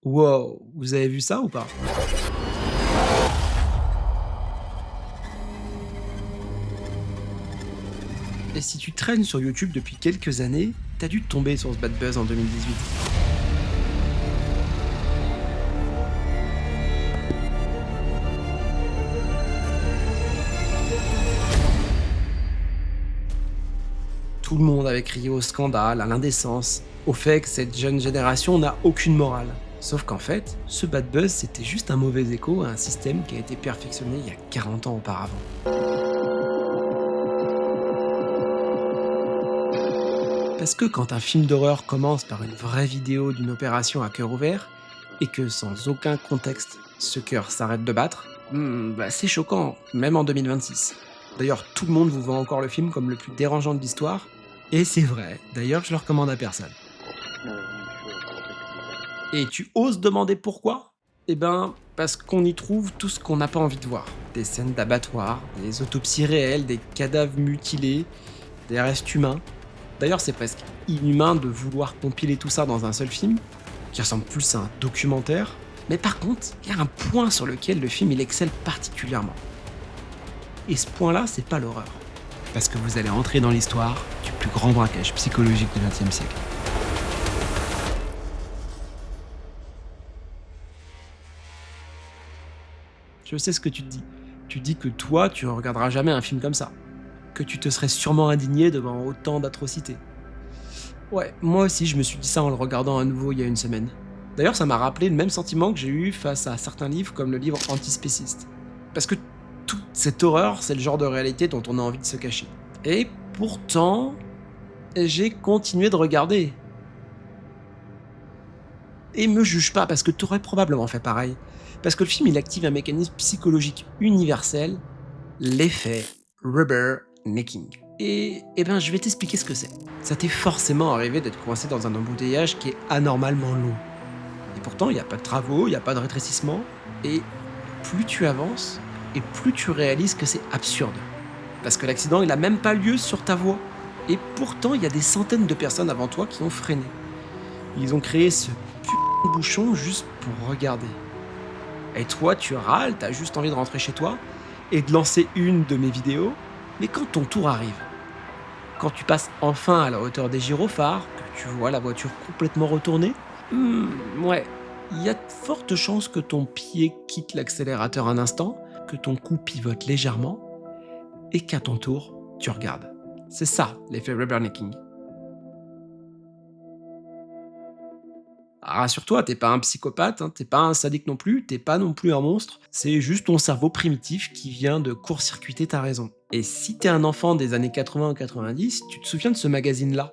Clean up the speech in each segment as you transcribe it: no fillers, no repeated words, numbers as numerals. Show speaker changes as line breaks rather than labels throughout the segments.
Wow, vous avez vu ça ou pas? Et si tu traînes sur YouTube depuis quelques années, t'as dû tomber sur ce bad buzz en 2018. Tout le monde avait crié au scandale, à l'indécence, au fait que cette jeune génération n'a aucune morale. Sauf qu'en fait, ce bad buzz, c'était juste un mauvais écho à un système qui a été perfectionné il y a 40 ans auparavant. Parce que quand un film d'horreur commence par une vraie vidéo d'une opération à cœur ouvert, et que sans aucun contexte, ce cœur s'arrête de battre, c'est choquant, même en 2026. D'ailleurs, tout le monde vous vend encore le film comme le plus dérangeant de l'histoire, et c'est vrai, d'ailleurs je le recommande à personne. Et tu oses demander pourquoi? Eh ben, parce qu'on y trouve tout ce qu'on n'a pas envie de voir. Des scènes d'abattoirs, des autopsies réelles, des cadavres mutilés, des restes humains. D'ailleurs, c'est presque inhumain de vouloir compiler tout ça dans un seul film, qui ressemble plus à un documentaire. Mais par contre, il y a un point sur lequel le film il excelle particulièrement. Et ce point-là, c'est pas l'horreur. Parce que vous allez entrer dans l'histoire du plus grand braquage psychologique du XXe siècle. Je sais ce que tu te dis. Tu dis que toi, tu ne regarderas jamais un film comme ça. Que tu te serais sûrement indigné devant autant d'atrocités. Ouais, moi aussi, je me suis dit ça en le regardant à nouveau il y a une semaine. D'ailleurs, ça m'a rappelé le même sentiment que j'ai eu face à certains livres comme le livre Antispéciste. Parce que toute cette horreur, c'est le genre de réalité dont on a envie de se cacher. Et pourtant, j'ai continué de regarder. Et me juge pas, parce que t'aurais probablement fait pareil. Parce que le film, il active un mécanisme psychologique universel, l'effet rubbernecking. Et ben, je vais t'expliquer ce que c'est. Ça t'est forcément arrivé d'être coincé dans un embouteillage qui est anormalement long. Et pourtant, il n'y a pas de travaux, il n'y a pas de rétrécissement. Et plus tu avances, et plus tu réalises que c'est absurde. Parce que l'accident, il a même pas lieu sur ta voie. Et pourtant, il y a des centaines de personnes avant toi qui ont freiné. Ils ont créé ce putain de bouchon juste pour regarder. Et toi, tu râles, t'as juste envie de rentrer chez toi et de lancer une de mes vidéos. Mais quand ton tour arrive, quand tu passes enfin à la hauteur des gyrophares, que tu vois la voiture complètement retournée, ouais, il y a de fortes chances que ton pied quitte l'accélérateur un instant, que ton cou pivote légèrement et qu'à ton tour, tu regardes. C'est ça, l'effet rubbernecking. Ah, rassure-toi, t'es pas un psychopathe, hein, t'es pas un sadique non plus, t'es pas non plus un monstre, c'est juste ton cerveau primitif qui vient de court-circuiter ta raison. Et si t'es un enfant des années 80 ou 90, tu te souviens de ce magazine-là?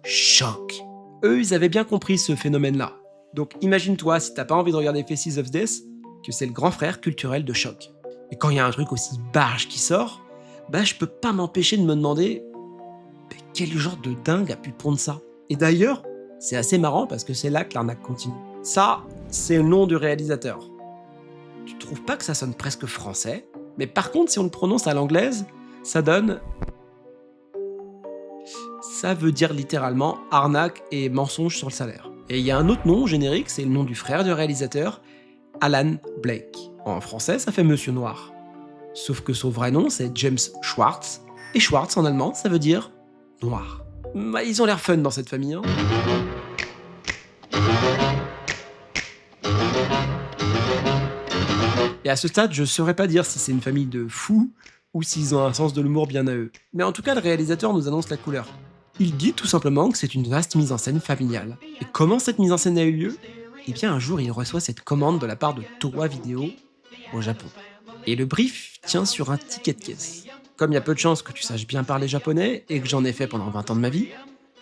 Choc. Eux, ils avaient bien compris ce phénomène-là. Donc imagine-toi, si t'as pas envie de regarder Faces of Death, que c'est le grand frère culturel de Choc. Et quand il y a un truc aussi barge qui sort, je peux pas m'empêcher de me demander quel genre de dingue a pu pondre ça. Et d'ailleurs, c'est assez marrant parce que c'est là que l'arnaque continue. Ça, c'est le nom du réalisateur. Tu trouves pas que ça sonne presque français? Mais par contre, si on le prononce à l'anglaise, ça donne... Ça veut dire littéralement arnaque et mensonge sur le salaire. Et il y a un autre nom générique, c'est le nom du frère du réalisateur, Alan Blake. En français, ça fait Monsieur Noir. Sauf que son vrai nom, c'est James Schwartz. Et Schwartz, en allemand, ça veut dire noir. Ils ont l'air fun dans cette famille, hein. Et à ce stade, je saurais pas dire si c'est une famille de fous ou s'ils ont un sens de l'humour bien à eux. Mais en tout cas, le réalisateur nous annonce la couleur. Il dit tout simplement que c'est une vaste mise en scène familiale. Et comment cette mise en scène a eu lieu? Eh bien, un jour, il reçoit cette commande de la part de Towa Video au Japon. Et le brief tient sur un ticket de caisse. Comme il y a peu de chances que tu saches bien parler japonais et que j'en ai fait pendant 20 ans de ma vie,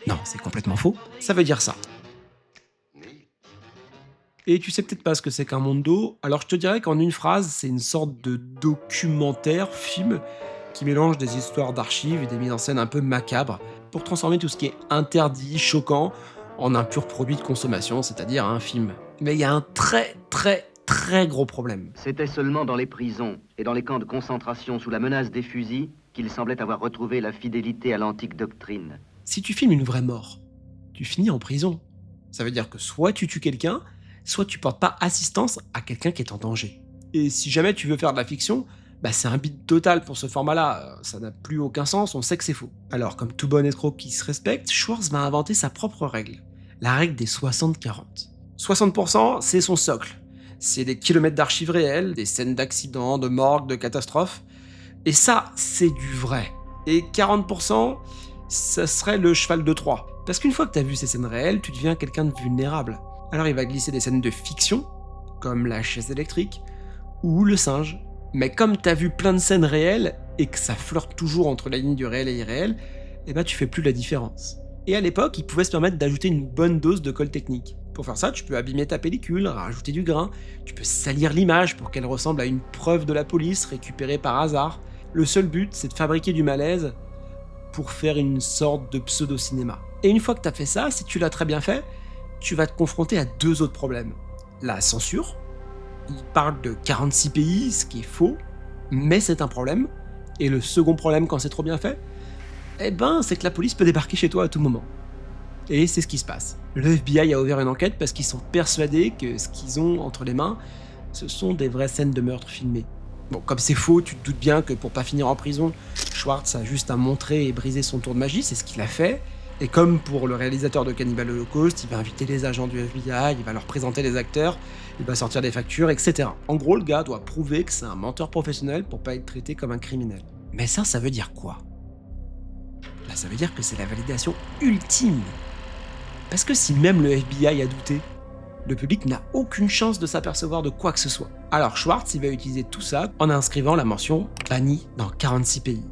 non, c'est complètement faux, ça veut dire ça. Et tu sais peut-être pas ce que c'est qu'un mondo, alors je te dirais qu'en une phrase, c'est une sorte de documentaire, film, qui mélange des histoires d'archives et des mises en scène un peu macabres, pour transformer tout ce qui est interdit, choquant, en un pur produit de consommation, c'est-à-dire un film. Mais il y a un très très très gros problème.
C'était seulement dans les prisons et dans les camps de concentration sous la menace des fusils qu'il semblait avoir retrouvé la fidélité à l'antique doctrine.
Si tu filmes une vraie mort, tu finis en prison. Ça veut dire que soit tu tues quelqu'un, soit tu portes pas assistance à quelqu'un qui est en danger. Et si jamais tu veux faire de la fiction, bah c'est un bide total pour ce format-là, ça n'a plus aucun sens, on sait que c'est faux. Alors comme tout bon escroc qui se respecte, Schwartz va inventer sa propre règle, la règle des 60-40. 60%, c'est son socle. C'est des kilomètres d'archives réelles, des scènes d'accidents, de morgues, de catastrophes. Et ça, c'est du vrai. Et 40%, ça serait le cheval de Troie. Parce qu'une fois que t'as vu ces scènes réelles, tu deviens quelqu'un de vulnérable. Alors il va glisser des scènes de fiction, comme la chaise électrique, ou le singe. Mais comme t'as vu plein de scènes réelles, et que ça flirte toujours entre la ligne du réel et irréel, eh ben tu fais plus la différence. Et à l'époque, il pouvait se permettre d'ajouter une bonne dose de colle technique. Pour faire ça, tu peux abîmer ta pellicule, rajouter du grain, tu peux salir l'image pour qu'elle ressemble à une preuve de la police récupérée par hasard. Le seul but, c'est de fabriquer du malaise pour faire une sorte de pseudo-cinéma. Et une fois que t'as fait ça, si tu l'as très bien fait, tu vas te confronter à deux autres problèmes. La censure, il parle de 46 pays, ce qui est faux, mais c'est un problème. Et le second problème quand c'est trop bien fait, eh ben, c'est que la police peut débarquer chez toi à tout moment. Et c'est ce qui se passe. Le FBI a ouvert une enquête parce qu'ils sont persuadés que ce qu'ils ont entre les mains, ce sont des vraies scènes de meurtre filmées. Bon, comme c'est faux, tu te doutes bien que pour pas finir en prison, Schwartz a juste à montrer et briser son tour de magie, c'est ce qu'il a fait. Et comme pour le réalisateur de Cannibal Holocaust, il va inviter les agents du FBI, il va leur présenter les acteurs, il va sortir des factures, etc. En gros, le gars doit prouver que c'est un menteur professionnel pour pas être traité comme un criminel. Mais ça veut dire quoi ? Là, ça veut dire que c'est la validation ultime. Parce que si même le FBI a douté, le public n'a aucune chance de s'apercevoir de quoi que ce soit. Alors Schwartz, il va utiliser tout ça en inscrivant la mention « banni dans 46 pays ».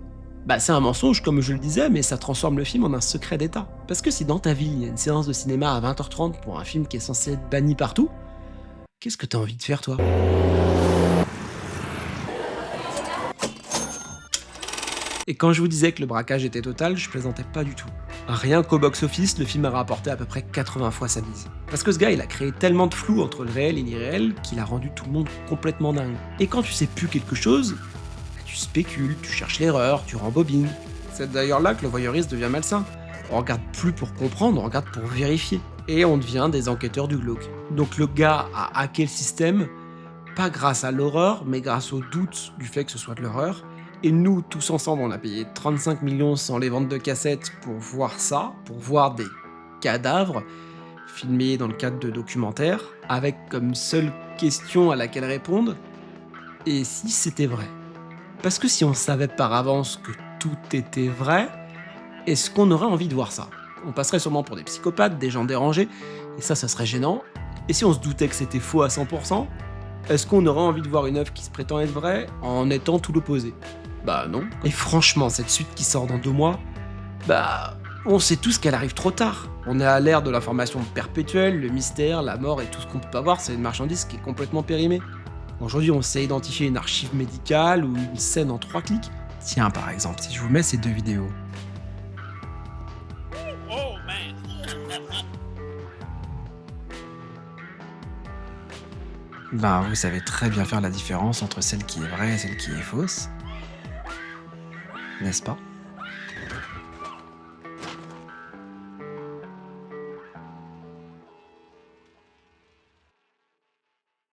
Bah c'est un mensonge comme je le disais, mais ça transforme le film en un secret d'État. Parce que si dans ta ville, il y a une séance de cinéma à 20h30 pour un film qui est censé être banni partout, qu'est-ce que t'as envie de faire toi ? Et quand je vous disais que le braquage était total, je plaisantais pas du tout. Rien qu'au box-office, le film a rapporté à peu près 80 fois sa mise. Parce que ce gars, il a créé tellement de flou entre le réel et l'irréel qu'il a rendu tout le monde complètement dingue. Et quand tu sais plus quelque chose, tu spécules, tu cherches l'erreur, tu rembobines. C'est d'ailleurs là que le voyeurisme devient malsain. On regarde plus pour comprendre, on regarde pour vérifier. Et on devient des enquêteurs du glauque. Donc le gars a hacké le système, pas grâce à l'horreur, mais grâce au doute du fait que ce soit de l'horreur. Et nous, tous ensemble, on a payé 35 millions sans les ventes de cassettes pour voir ça, pour voir des cadavres filmés dans le cadre de documentaires, avec comme seule question à laquelle répondre, et si c'était vrai ? Parce que si on savait par avance que tout était vrai, est-ce qu'on aurait envie de voir ça ? On passerait sûrement pour des psychopathes, des gens dérangés, et ça serait gênant. Et si on se doutait que c'était faux à 100%, est-ce qu'on aurait envie de voir une œuvre qui se prétend être vraie en étant tout l'opposé ? Bah non. Et franchement, cette suite qui sort dans 2 mois, bah on sait tous qu'elle arrive trop tard. On est à l'ère de l'information perpétuelle, le mystère, la mort et tout ce qu'on peut pas voir, c'est une marchandise qui est complètement périmée. Aujourd'hui, on sait identifier une archive médicale ou une scène en 3 clics. Tiens, par exemple, si je vous mets ces 2 vidéos.
Oh man!
Ben, vous savez très bien faire la différence entre celle qui est vraie et celle qui est fausse. N'est-ce pas ?